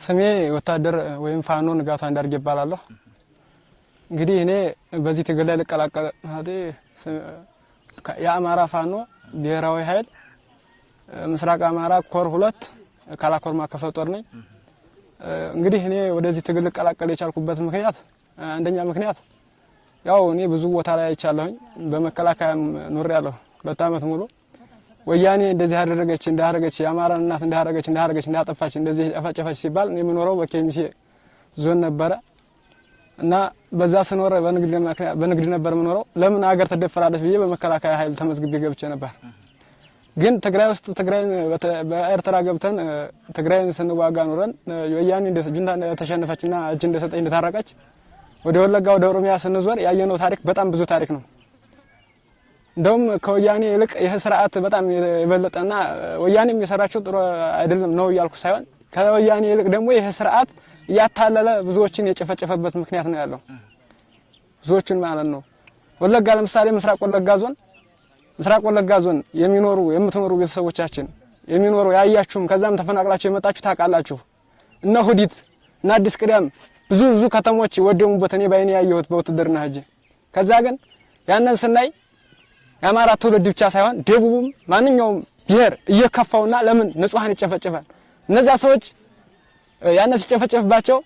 ስሜ ወታደር ወይም ፋኖ ንጋቱ አንዳርጌ ይባላለሁ። እንግዲህ እኔ በዚህ ትግል ላይ ልቀላቀል የአማራ ፋኖ ብሔራዊ ኃይል ምስራቅ አማራ ኮር 2 ካላኮርማ ክፍለ ጦር ነኝ። እንግዲህ እኔ ወደዚህ ትግል ልቀላቀል የቻልኩበት ምክንያት አንደኛ ምክንያት ያው እኔ ብዙ ቦታ ላይ አይቻለሁኝ። በመከላከያ ኖሬያለሁ 2 አመት ሙሉ። ወያኔ እንደዚህ አደረገች እንዳደረገች የአማራ እናት እንዳደረገች እንዳጠፋች እንደዚህ ጨፈጨፈች ሲባል እኔ የምኖረው በኬሚሴ ዞን ነበረ እና በዛ ስኖር በንግድ ነበር የምኖረው። ለምን ሀገር ተደፈራለች ብዬ በመከላከያ ኃይል ተመዝግቤ ገብቼ ነበር። ግን ትግራይ ውስጥ ትግራይን በኤርትራ ገብተን ትግራይን ስንዋጋ ኖረን ወያኔ ጁንታ ተሸነፈችና እጅ እንደሰጠች እንደታረቀች ወደ ወለጋ ወደ ኦሮሚያ ስንዞር ያየነው ታሪክ በጣም ብዙ ታሪክ ነው። እንደውም ከወያኔ ይልቅ ይሄ ስርዓት በጣም የበለጠና ወያኔም የሰራቸው ጥሩ አይደለም ነው ያልኩ ሳይሆን ከወያኔ ይልቅ ደግሞ ይሄ ስርዓት ያታለለ ብዙዎችን የጨፈጨፈበት ምክንያት ነው ያለው። ብዙዎችን ማለት ነው። ወለጋ ለምሳሌ ምስራቅ ወለጋ ዞን የምትኖሩ ቤተሰቦቻችን የሚኖሩ ያያችሁም ከዛም ተፈናቅላችሁ የመጣችሁ ታውቃላችሁ። እነ ሁዲት እና አዲስ ቅዳም ብዙ ከተሞች ወደሙበት እኔ ባይኔ ያየሁት በውትድርና ሀጂ። ከዛ ግን ያንን ስናይ የአማራ ትውልድ ብቻ ሳይሆን ደቡብም ማንኛውም ብሔር እየከፋውና ለምን ንጹሃን ይጨፈጨፋል? እነዛ ሰዎች ያነ ሲጨፈጨፍባቸው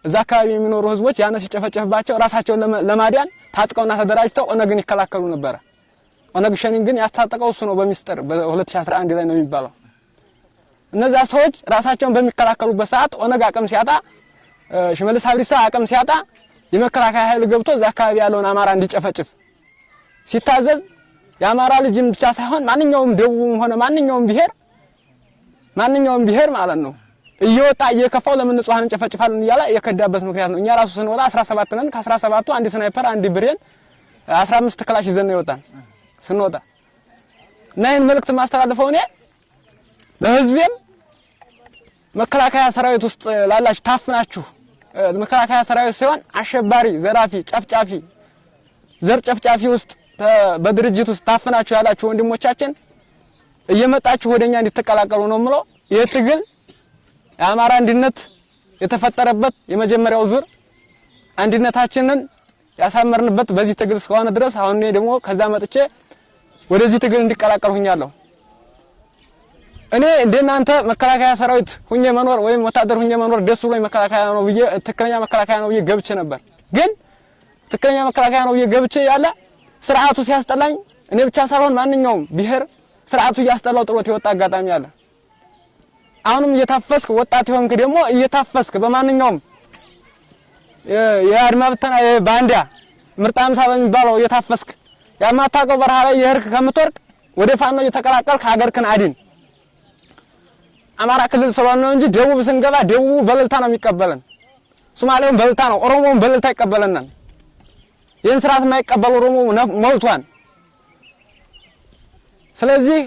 እዛ አካባቢ የሚኖሩ ህዝቦች ያነ ሲጨፈጨፍባቸው ራሳቸውን ለማዳን ታጥቀውና ተደራጅተው ኦነግን ይከላከሉ ነበር። ኦነግ ሸኔን ግን ያስታጠቀው እሱ ነው በሚስጥር በ2011 ላይ ነው የሚባለው። እነዛ ሰዎች ራሳቸውን በሚከላከሉበት ሰዓት ኦነግ አቅም ሲያጣ ሽመልስ አብዲሳ አቅም ሲያጣ የመከላከያ ኃይል ገብቶ እዛ አካባቢ ያለውን አማራ እንዲጨፈጭፍ ሲታዘዝ የአማራ ልጅም ብቻ ሳይሆን ማንኛውም ደቡብም ሆነ ማንኛውም ብሔር ማለት ነው እየወጣ እየከፋው ለምን ንጹሃን እንጨፈጭፋለን እያለ የከዳበት ምክንያት ነው። እኛ ራሱ ስንወጣ 17 ነን። ከ17ቱ አንድ ስናይፐር አንድ ብሬን 15 ክላሽ ይዘን ነው የወጣን ስንወጣ። እና ይሄን መልእክት ማስተላልፈው እኔ ለህዝቤም መከላከያ ሰራዊት ውስጥ ላላችሁ ታፍናችሁ መከላከያ ሰራዊት ሲሆን አሸባሪ፣ ዘራፊ፣ ጨፍጫፊ ዘር ጨፍጫፊ ውስጥ በድርጅት ውስጥ ታፍናችሁ ያላችሁ ወንድሞቻችን እየመጣችሁ ወደኛ እንድትቀላቀሉ ነው የምለው። ይሄ ትግል የአማራ አንድነት የተፈጠረበት የመጀመሪያው ዙር አንድነታችንን ያሳመርንበት በዚህ ትግል እስከሆነ ድረስ አሁን እኔ ደግሞ ከዛ መጥቼ ወደዚህ ትግል እንዲቀላቀልሁኛለሁ። እኔ እንደናንተ መከላከያ ሰራዊት ሁኜ መኖር ወይም ወታደር ሁኜ መኖር ደስ ብሎኝ መከላከያ ነው ብዬ ትክክለኛ መከላከያ ነው ብዬ ገብቼ ነበር። ግን ትክክለኛ መከላከያ ነው ብዬ ገብቼ ያለ ስርዓቱ ሲያስጠላኝ እኔ ብቻ ሳይሆን ማንኛውም ብሔር ስርዓቱ እያስጠላው ጥሎት የወጣ አጋጣሚ አለ። አሁንም እየታፈስክ ወጣት ይሆንክ ደግሞ እየታፈስክ በማንኛውም የአድማ ብተና የባንዳ ምርጥ 50 በሚባለው እየታፈስክ ያማታቀው በረሃ ላይ የህርክ ከምትወርቅ ወደ ፋኖ እየተቀላቀልክ ሀገርክን አድን። አማራ ክልል ስለሆነ ነው እንጂ ደቡብ ስንገባ ደቡብ በልልታ ነው የሚቀበለን። ሶማሌውም በልልታ ነው፣ ኦሮሞውም በልልታ ይቀበለናል። ይህን ስርዓት የማይቀበል ኦሮሞ ሞልቷል። ስለዚህ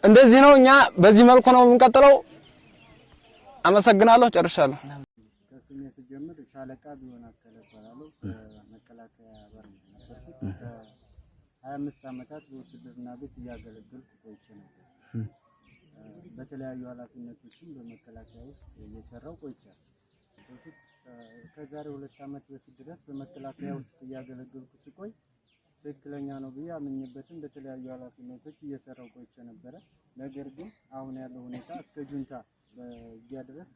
እንደዚህ ነው። እኛ በዚህ መልኩ ነው የምንቀጥለው። አመሰግናለሁ። ጨርሻለሁ። ከስሜ ስጀምር ሻለቃ ቢሆን አከለፈራለሁ መከላከያ ባር ነበርኩ። ከ25 አመታት በውትድርና ቤት እያገለገልኩ ቆይቼ ነበር። በተለያዩ ኃላፊነቶችም በመከላከያ ውስጥ እየሰራው ቆይቻለሁ። በፊት ከዛሬ 2 አመት በፊት ድረስ በመከላከያ ውስጥ እያገለገልኩ ሲቆይ ትክክለኛ ነው ብዬ አምኜበትም በተለያዩ ኃላፊነቶች እየሰራው ቆይቼ ነበረ። ነገር ግን አሁን ያለው ሁኔታ እስከ ጁንታ በዚያ ድረስ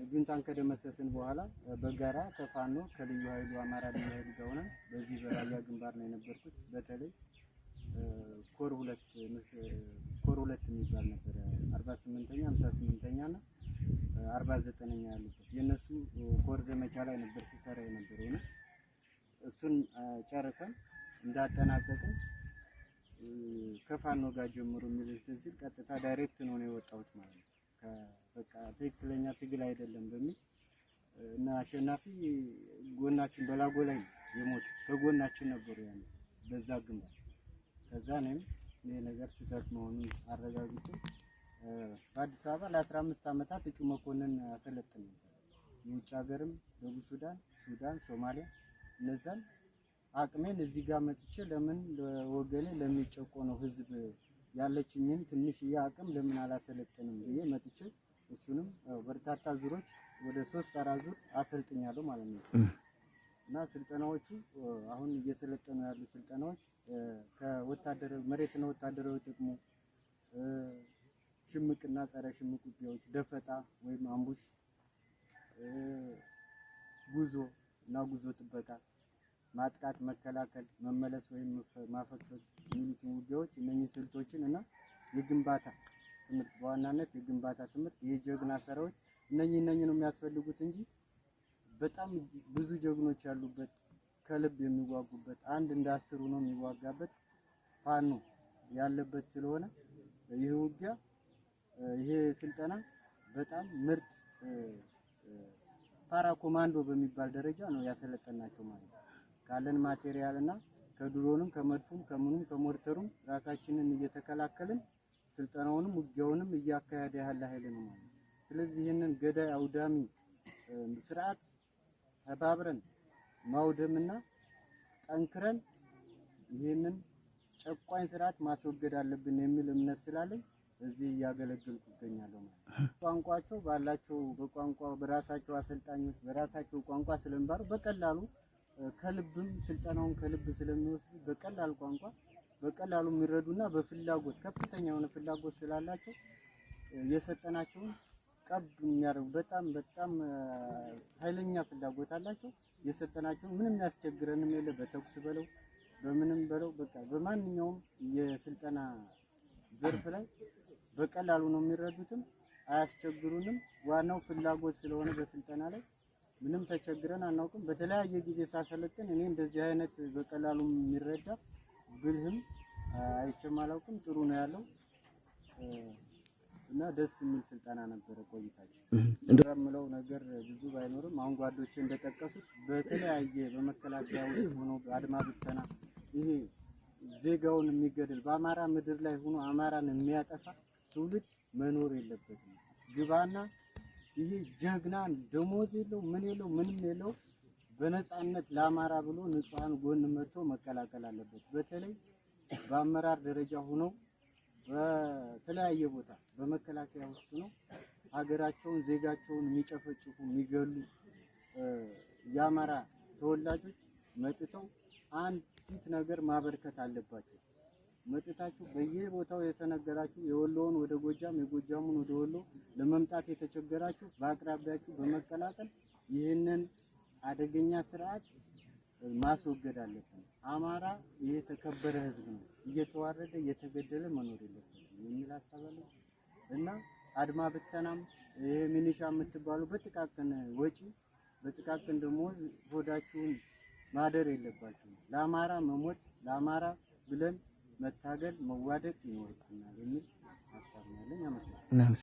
ጁንታን ከደመሰስን በኋላ በጋራ ከፋኖ ከልዩ ኃይሉ አማራ ልዩ ኃይሉ ጋር ሆነን በዚህ በራያ ግንባር ነው የነበርኩት። በተለይ ኮር 2 የሚባል ነበር 48ኛ 58ኛ እና 49ኛ ያሉበት የነሱ ኮር ዘመቻ ላይ ነበር ሲሰራ የነበረው ነው። እሱን ጨርሰን እንዳጠናቀቅን ከፋኖ ጋር ጀምሮ የሚልትን ሲል ቀጥታ ዳይሬክት ነው የወጣሁት ማለት ነው። በቃ ትክክለኛ ትግል አይደለም በሚል እና አሸናፊ ጎናችን በላጎ ላይ የሞት ከጎናችን ነበሩ ያኔ በዛ ግንባር። ከዛ ነኝ ይሄ ነገር ስህተት መሆኑን አረጋግጬ በአዲስ አበባ ለ15 አመታት እጩ መኮንን አሰለጥን ነበር። የውጭ ሀገርም ደቡብ ሱዳን፣ ሶማሊያ እነዛን አቅሜን እዚህ ጋር መጥቼ ለምን ለወገኔ ለሚጨቆነው ህዝብ ያለችኝን ትንሽ አቅም ለምን አላሰለጥንም ብዬ መጥቼ እሱንም በርካታ ዙሮች ወደ 3-4 ዙር አሰልጥኛለሁ ማለት ነው። እና ስልጠናዎቹ አሁን እየሰለጠኑ ያሉ ስልጠናዎች ከወታደራዊ መሬትና ወታደራዊ ጥቅሙ፣ ሽምቅና ጸረ ሽምቅ ውጊያዎች፣ ደፈጣ ወይም አምቡሽ፣ ጉዞ እና ጉዞ ጥበቃ፣ ማጥቃት፣ መከላከል፣ መመለስ ወይም ማፈግፈግ የሚሉትን ውጊያዎች እነኚህ ስልቶችን እና የግንባታ ትምህርት በዋናነት የግንባታ ትምህርት የጀግና ሰራዊት እነኚህ ነው የሚያስፈልጉት እንጂ በጣም ብዙ ጀግኖች ያሉበት ከልብ የሚዋጉበት አንድ እንደ 10 ነው የሚዋጋበት ፋኖ ያለበት ስለሆነ ይሄ ውጊያ ይሄ ስልጠና በጣም ምርጥ ፓራ ኮማንዶ በሚባል ደረጃ ነው ያሰለጠናቸው ማለት ነው። ካለን ማቴሪያል እና ከድሮንም ከመድፉም ከምኑም ከሞርተሩም ራሳችንን እየተከላከልን ስልጠናውንም ውጊያውንም እያካሄደ ያለ ኃይል ነው ማለት ነው። ስለዚህ ይሄንን ገዳይ አውዳሚ ስርዓት ተባብረን ማውደምና ጠንክረን ይሄንን ጨቋኝ ስርዓት ማስወገድ አለብን የሚል እምነት ስላለኝ እዚህ እያገለገልኩ እገኛለሁ ማለት ነው። ቋንቋቸው ባላቸው በቋንቋ በራሳቸው አሰልጣኞች በራሳቸው ቋንቋ ስለሚባሉ በቀላሉ ከልብም ስልጠናውን ከልብ ስለሚወስዱ በቀላል ቋንቋ በቀላሉ የሚረዱና በፍላጎት ከፍተኛ የሆነ ፍላጎት ስላላቸው የሰጠናቸውን ቀብ የሚያደርጉ በጣም ኃይለኛ ፍላጎት አላቸው። የሰጠናቸውን ምንም ያስቸግረንም የለ በተኩስ በለው በምንም በለው በቃ በማንኛውም የስልጠና ዘርፍ ላይ በቀላሉ ነው የሚረዱትም አያስቸግሩንም። ዋናው ፍላጎት ስለሆነ በስልጠና ላይ ምንም ተቸግረን አናውቅም። በተለያየ ጊዜ ሳሰለጥን እኔ እንደዚህ አይነት በቀላሉ የሚረዳ ብልህም አይቼም አላውቅም። ጥሩ ነው ያለው እና ደስ የሚል ስልጠና ነበረ ቆይታችን። እንደምለው ነገር ብዙ ባይኖርም አሁን ጓዶቼ እንደጠቀሱት በተለያየ በመከላከያ ውስጥ ሆኖ አድማ ብተና ይሄ ዜጋውን የሚገድል በአማራ ምድር ላይ ሆኖ አማራን የሚያጠፋ ትውልድ መኖር የለበትም። ግባና ይሄ ጀግናን ደሞዝ የለው ምን የለው ምንም የለው በነፃነት ለአማራ ብሎ ንጹሃን ጎን መጥቶ መቀላቀል አለበት። በተለይ በአመራር ደረጃ ሆኖ በተለያየ ቦታ በመከላከያ ውስጥ ነው ሀገራቸውን ዜጋቸውን የሚጨፈጭፉ የሚገሉ የአማራ ተወላጆች መጥተው አንዲት ነገር ማበርከት አለባቸው። መጥታችሁ በየቦታው የሰነገራችሁ የወሎውን ወደ ጎጃም የጎጃሙን ወደ ወሎ ለመምጣት የተቸገራችሁ በአቅራቢያችሁ በመቀላቀል ይህንን አደገኛ ስርዓት ማስወገድ አለብን። አማራ የተከበረ ህዝብ ነው፣ እየተዋረደ እየተገደለ መኖር የለበትም የሚል ሀሳብ አለ እና አድማ ብተናም ሚኒሻ የምትባሉ በጥቃቅን ወጪ በጥቃቅን ደሞዝ ሆዳችሁን ማደር የለባችሁ። ለአማራ መሞት ለአማራ ብለን መታገል መዋደቅ ይኖርብናል የሚል ሀሳብ ነው ያለኝ። አመሰግናለሁ።